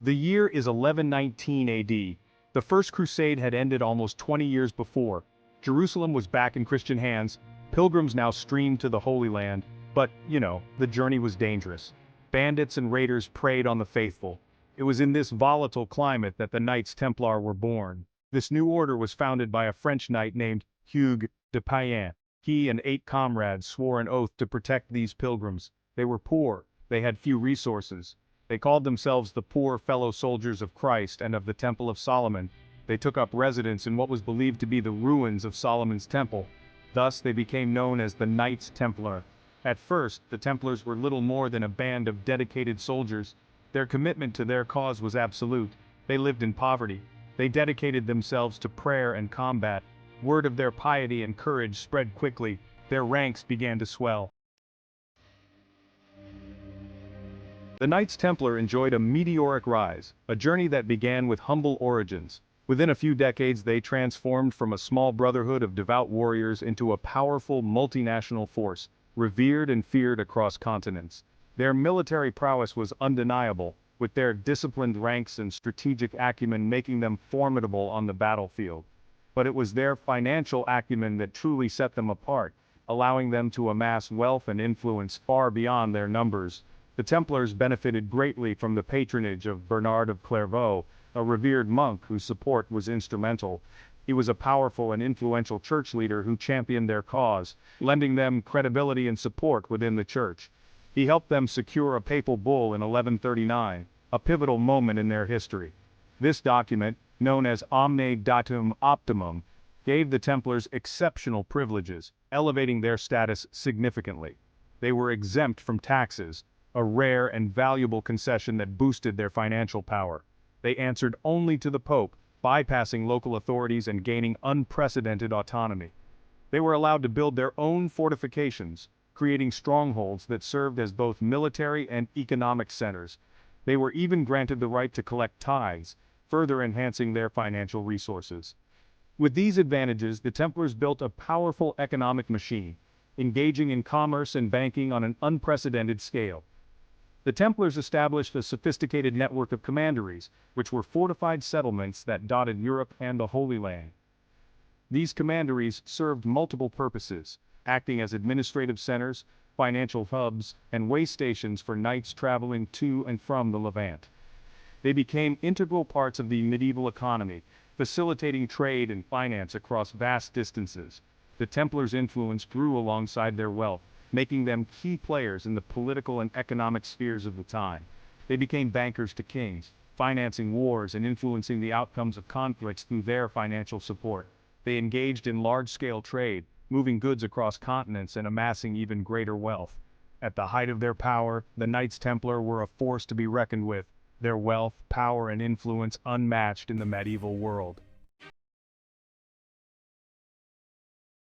The year is 1119 AD. The First Crusade had ended almost 20 years before. Jerusalem was back in Christian hands. Pilgrims now streamed to the Holy Land. But, the journey was dangerous. Bandits and raiders preyed on the faithful. It was in this volatile climate that the Knights Templar were born. This new order was founded by a French knight named Hugues de Payens. He and 8 comrades swore an oath to protect these pilgrims. They were poor. They had few resources. They called themselves the poor fellow soldiers of Christ and of the Temple of Solomon. They took up residence in what was believed to be the ruins of Solomon's temple. Thus they became known as the Knights Templar. At first, the Templars were little more than a band of dedicated soldiers. Their commitment to their cause was absolute. They lived in poverty. They dedicated themselves to prayer and combat. Word of their piety and courage spread quickly. Their ranks began to swell. The Knights Templar enjoyed a meteoric rise, a journey that began with humble origins. Within a few decades they transformed from a small brotherhood of devout warriors into a powerful multinational force, revered and feared across continents. Their military prowess was undeniable, with their disciplined ranks and strategic acumen making them formidable on the battlefield. But it was their financial acumen that truly set them apart, allowing them to amass wealth and influence far beyond their numbers. The Templars benefited greatly from the patronage of Bernard of Clairvaux, a revered monk whose support was instrumental. He was a powerful and influential church leader who championed their cause, lending them credibility and support within the church. He helped them secure a papal bull in 1139, a pivotal moment in their history. This document, known as Omne Datum Optimum, gave the Templars exceptional privileges, elevating their status significantly. They were exempt from taxes, a rare and valuable concession that boosted their financial power. They answered only to the Pope, bypassing local authorities and gaining unprecedented autonomy. They were allowed to build their own fortifications, creating strongholds that served as both military and economic centers. They were even granted the right to collect tithes, further enhancing their financial resources. With these advantages, the Templars built a powerful economic machine, engaging in commerce and banking on an unprecedented scale. The Templars established a sophisticated network of commanderies, which were fortified settlements that dotted Europe and the Holy Land. These commanderies served multiple purposes, acting as administrative centers, financial hubs, and way stations for knights traveling to and from the Levant. They became integral parts of the medieval economy, facilitating trade and finance across vast distances. The Templars' influence grew alongside their wealth, making them key players in the political and economic spheres of the time. They became bankers to kings, financing wars and influencing the outcomes of conflicts through their financial support. They engaged in large-scale trade, moving goods across continents and amassing even greater wealth. At the height of their power, the Knights Templar were a force to be reckoned with, their wealth, power, and influence unmatched in the medieval world.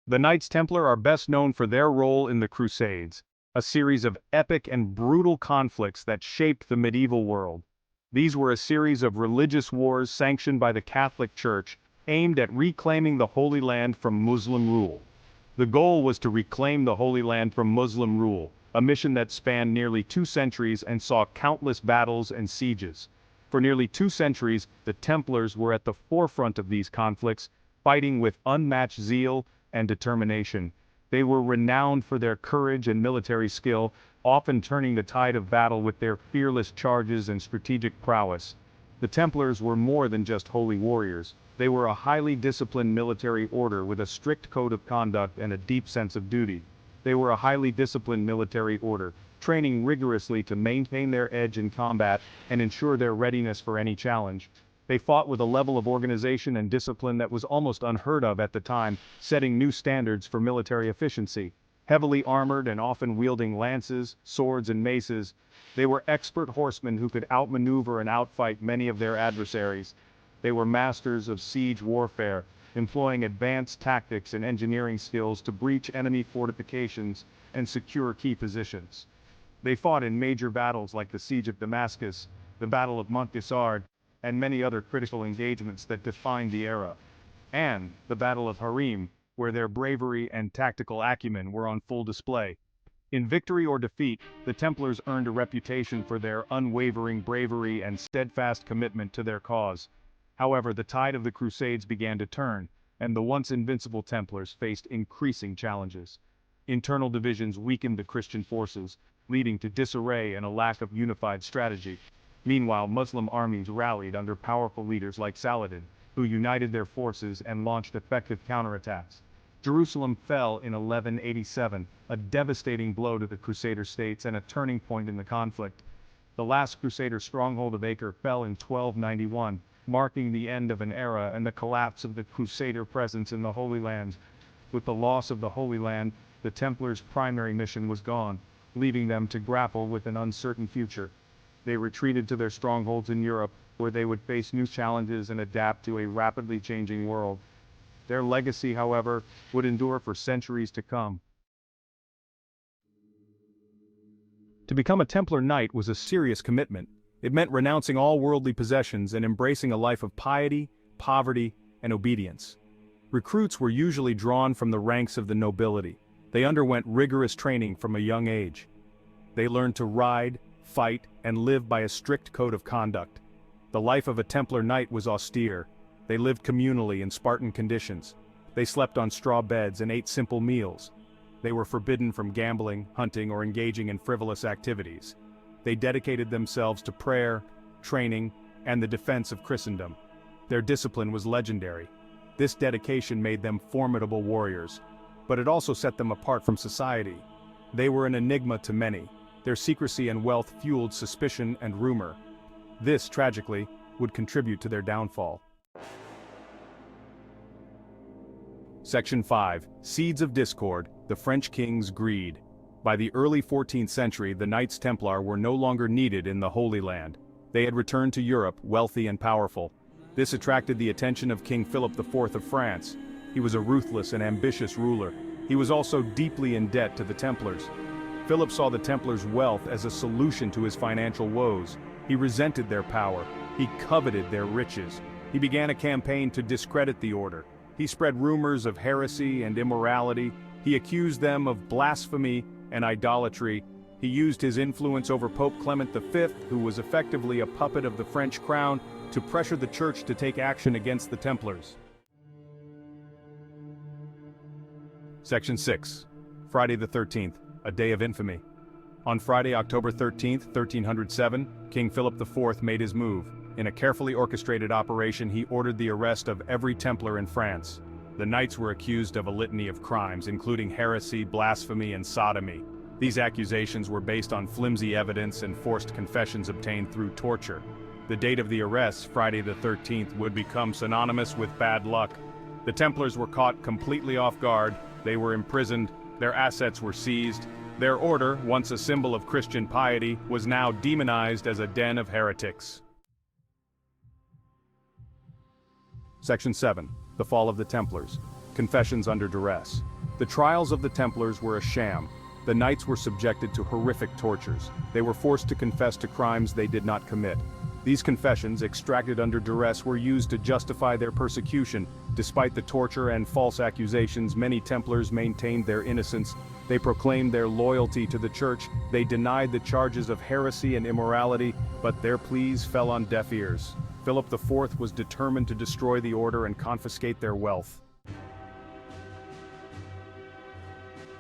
The Knights Templar are best known for their role in the Crusades, a series of epic and brutal conflicts that shaped the medieval world. These were a series of religious wars sanctioned by the Catholic Church, aimed at reclaiming the Holy Land from Muslim rule. The goal was to reclaim the Holy Land from Muslim rule, a mission that spanned nearly 2 centuries and saw countless battles and sieges. For nearly 2 centuries, the Templars were at the forefront of these conflicts, fighting with unmatched zeal and determination. They were renowned for their courage and military skill, often turning the tide of battle with their fearless charges and strategic prowess. The Templars were more than just holy warriors. They were a highly disciplined military order with a strict code of conduct and a deep sense of duty. They were a highly disciplined military order, training rigorously to maintain their edge in combat and ensure their readiness for any challenge. They fought with a level of organization and discipline that was almost unheard of at the time, setting new standards for military efficiency. Heavily armored and often wielding lances, swords, and maces, they were expert horsemen who could outmaneuver and outfight many of their adversaries. They were masters of siege warfare, employing advanced tactics and engineering skills to breach enemy fortifications and secure key positions. They fought in major battles like the Siege of Damascus, the Battle of Montgisard, and many other critical engagements that defined the era. And the Battle of Harim, where their bravery and tactical acumen were on full display. In victory or defeat, the Templars earned a reputation for their unwavering bravery and steadfast commitment to their cause. However, the tide of the Crusades began to turn, and the once invincible Templars faced increasing challenges. Internal divisions weakened the Christian forces, leading to disarray and a lack of unified strategy. Meanwhile, Muslim armies rallied under powerful leaders like Saladin, who united their forces and launched effective counterattacks. Jerusalem fell in 1187, a devastating blow to the Crusader states and a turning point in the conflict. The last Crusader stronghold of Acre fell in 1291, marking the end of an era and the collapse of the Crusader presence in the Holy Land. With the loss of the Holy Land, the Templars' primary mission was gone, leaving them to grapple with an uncertain future. They retreated to their strongholds in Europe, where they would face new challenges and adapt to a rapidly changing world. Their legacy, however, would endure for centuries to come. To become a Templar Knight was a serious commitment. It meant renouncing all worldly possessions and embracing a life of piety, poverty, and obedience. Recruits were usually drawn from the ranks of the nobility. They underwent rigorous training from a young age. They learned to ride, fight, and live by a strict code of conduct. The life of a Templar Knight was austere. They lived communally in Spartan conditions. They slept on straw beds and ate simple meals. They were forbidden from gambling, hunting, or engaging in frivolous activities. They dedicated themselves to prayer, training, and the defense of Christendom. Their discipline was legendary. This dedication made them formidable warriors, but it also set them apart from society. They were an enigma to many. Their secrecy and wealth fueled suspicion and rumor. This, tragically, would contribute to their downfall. Section 5. Seeds of Discord, the French King's Greed. By the early 14th century, the Knights Templar were no longer needed in the Holy Land. They had returned to Europe, wealthy and powerful. This attracted the attention of King Philip IV of France. He was a ruthless and ambitious ruler. He was also deeply in debt to the Templars. Philip saw the Templars' wealth as a solution to his financial woes. He resented their power. He coveted their riches. He began a campaign to discredit the order. He spread rumors of heresy and immorality. He accused them of blasphemy and idolatry. He used his influence over Pope Clement V, who was effectively a puppet of the French crown, to pressure the Church to take action against the Templars. Section 6. Friday the 13th, a day of infamy. On Friday, October 13, 1307, King Philip IV made his move. In a carefully orchestrated operation, he ordered the arrest of every Templar in France. The knights were accused of a litany of crimes, including heresy, blasphemy, and sodomy. These accusations were based on flimsy evidence and forced confessions obtained through torture. The date of the arrests, Friday the 13th, would become synonymous with bad luck. The Templars were caught completely off guard. They were imprisoned. Their assets were seized. Their order, once a symbol of Christian piety, was now demonized as a den of heretics. Section 7. The Fall of the Templars. Confessions under duress. The trials of the Templars were a sham. The knights were subjected to horrific tortures. They were forced to confess to crimes they did not commit. These confessions, extracted under duress, were used to justify their persecution. Despite the torture and false accusations, many Templars maintained their innocence. They proclaimed their loyalty to the Church. They denied the charges of heresy and immorality, but their pleas fell on deaf ears. Philip IV was determined to destroy the order and confiscate their wealth.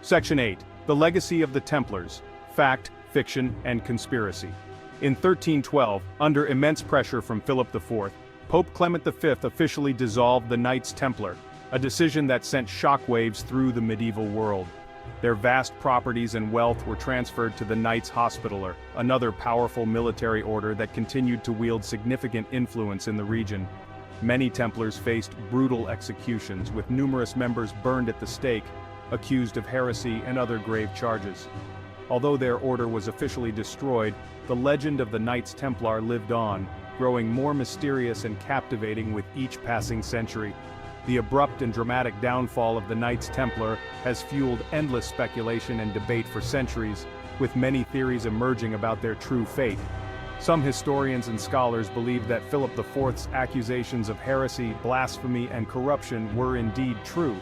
Section 8. The Legacy of the Templars. Fact, Fiction, and Conspiracy. In 1312, under immense pressure from Philip IV, Pope Clement V officially dissolved the Knights Templar, a decision that sent shockwaves through the medieval world. Their vast properties and wealth were transferred to the Knights Hospitaller, another powerful military order that continued to wield significant influence in the region. Many Templars faced brutal executions, with numerous members burned at the stake, accused of heresy and other grave charges. Although their order was officially destroyed, the legend of the Knights Templar lived on, growing more mysterious and captivating with each passing century. The abrupt and dramatic downfall of the Knights Templar has fueled endless speculation and debate for centuries, with many theories emerging about their true fate. Some historians and scholars believe that Philip IV's accusations of heresy, blasphemy, and corruption were indeed true.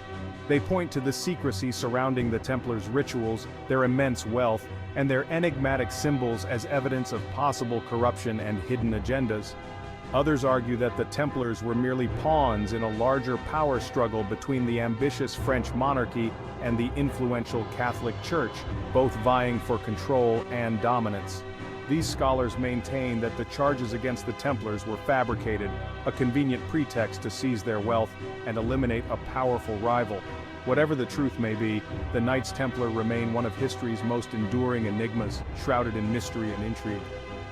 They point to the secrecy surrounding the Templars' rituals, their immense wealth, and their enigmatic symbols as evidence of possible corruption and hidden agendas. Others argue that the Templars were merely pawns in a larger power struggle between the ambitious French monarchy and the influential Catholic Church, both vying for control and dominance. These scholars maintain that the charges against the Templars were fabricated, a convenient pretext to seize their wealth and eliminate a powerful rival. Whatever the truth may be, the Knights Templar remain one of history's most enduring enigmas, shrouded in mystery and intrigue.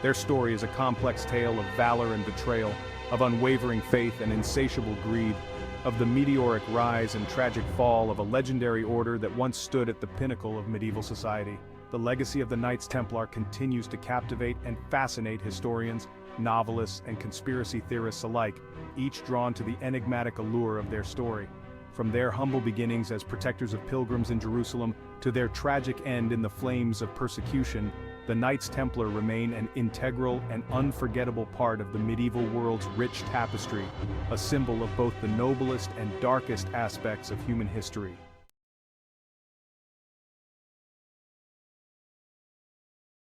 Their story is a complex tale of valor and betrayal, of unwavering faith and insatiable greed, of the meteoric rise and tragic fall of a legendary order that once stood at the pinnacle of medieval society. The legacy of the Knights Templar continues to captivate and fascinate historians, novelists, and conspiracy theorists alike, each drawn to the enigmatic allure of their story. From their humble beginnings as protectors of pilgrims in Jerusalem to their tragic end in the flames of persecution, the Knights Templar remain an integral and unforgettable part of the medieval world's rich tapestry, a symbol of both the noblest and darkest aspects of human history.